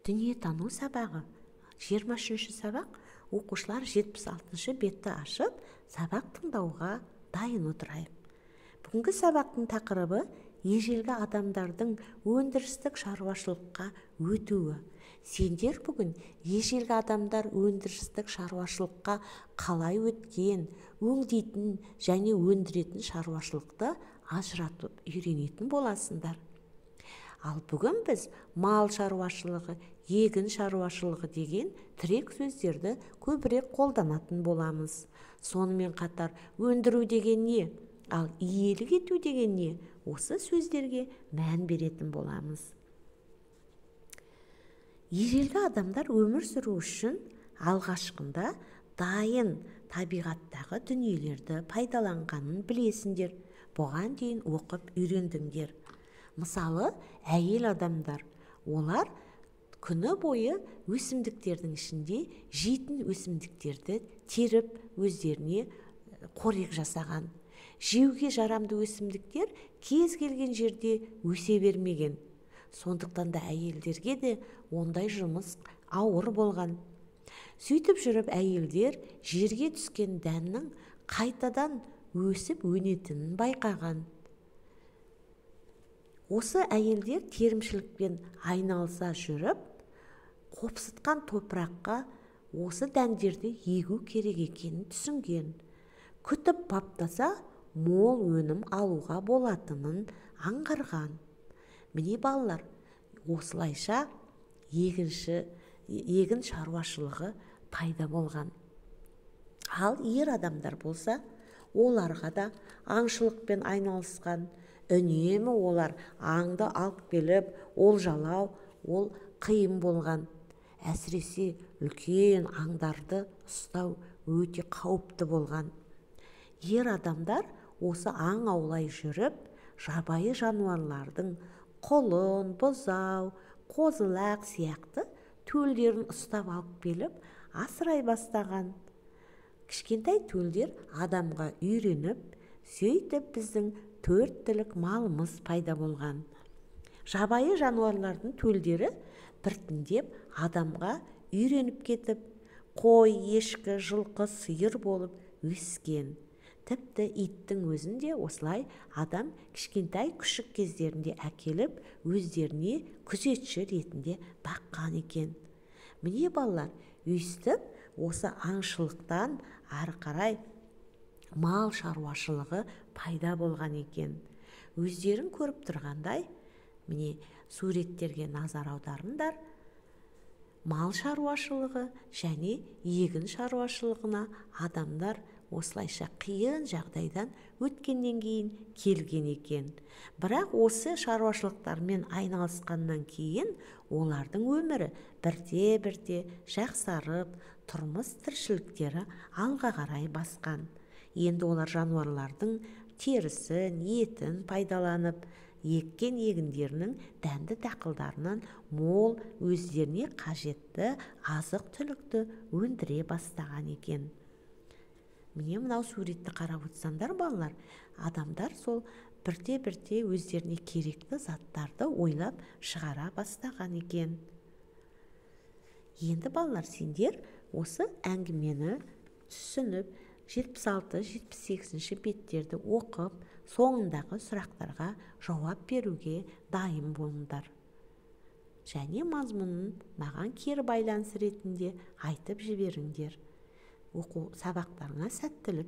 дүниетану сабағы 23 сабақ. Оқушылар 76 бетті ашып, сабақ тыңдауға дайын отырайық. Бүгінгі сабақтың тақырыбы ежелгі адамдардың өндірістік шаруашылыққа өтуі. Сендер бүгін ежелгі адамдар өндірістік шаруашылыққа қалай өткен, өңдейтін және өндіретін шаруашылықты ажыратып үйренетін боласыңдар. Ал бүгін біз мал шаруашылығы, егін шаруашылығы деген тірек сөздерді көбірек қолданатын боламыз. Сонымен қатар өндіру деген не? Ал иелік ету деген не? Осы сөздерге мән беретін боламыз. Ежелгі адамдар өмір сүру үшін алғашқында дайын табиғаттағы дүниелерді пайдаланғанын білесіңдер. Бұған дейін оқып үйрендіңдер. Мысалы, әйел адамдар, олар күні бойы өсімдіктердің ішінде жейтін өсімдіктерді теріп өздеріне қорек жасаған. Жеуге жарамды өсімдіктер кез келген жерде өсе бермеген. Сондықтан да әйелдерге де ондай жұмыс ауыр болған. Сөйтіп жүріп әйелдер жерге түскен дәннің қайтадан өсіп өнетінін байқаған. Осы әйелдер терімшілікпен айналыса жүріп, қопсытқан топыраққа осы дәндерді егу керек екенін түсінген. Күтіп баптаса, мол өнім алуға болатынын аңғарған. Міне балалар, осылайша егін шаруашылығы пайда болған. Ал ер адамдар болса, оларға да аңшылықпен айналысқан. Үнемі олар аңды алып келіп, олжалау, ол қиын болған. Әсіресе үлкен аңдарды ұстау өте қауіпті болған. Ер адамдар осы аң аулай жүріп, жабайы жануарлардың құлын, бұзау, қозылақ сияқты төлдерін ұстап алып келіп, асырай бастаған. Кішкентай төлдер адамға үйреніп, сөйтіп біздің 4 түлік малымыз пайда болған. Жабайы жануарлардың төлдері біртіндеп адамға үйреніп кетіп, қой, ешкі, жылқы, сиыр болып өскен. Тіпті иттің өзінде осылай адам кішкентай күшік кездерінде әкеліп, өздеріне күзетші ретінде баққан екен. Міне балалар, өстіп, осы аңшылықтан ары қарай мал шаруашылығы пайда болған екен. Өздерін көріп тұрғандай, міне суреттерге назар аударыңдар. Мал шаруашылығы және егін шаруашылығына адамдар осылайша қиын жағдайдан өткеннен кейін келген екен. Бірақ осы шаруашылықтармен айналысқаннан кейін олардың өмірі бірте-бірте жақсарып, тұрмыс тіршіліктері алға қарай басқан. Енді олар жануарлардың терісін, етін пайдаланып, еккен егіндерінің дәнді дақылдарынан мол өздеріне қажетті азық түлікті өндіре бастаған екен. Міне мынау суретті қарап отырсаңдар балалар, адамдар сол бірте-бірте өздеріне керекті заттарды ойлап шығара бастаған екен. Енді балалар, сендер осы әңгімені түсініп, 76-78 беттерді оқып, соңындағы сұрақтарға жауап беруге дайын болыңдар. Және мазмұнын маған кері байланыс ретінде айтып жіберіңдер. Оқу сабақтарыңа сәттілік.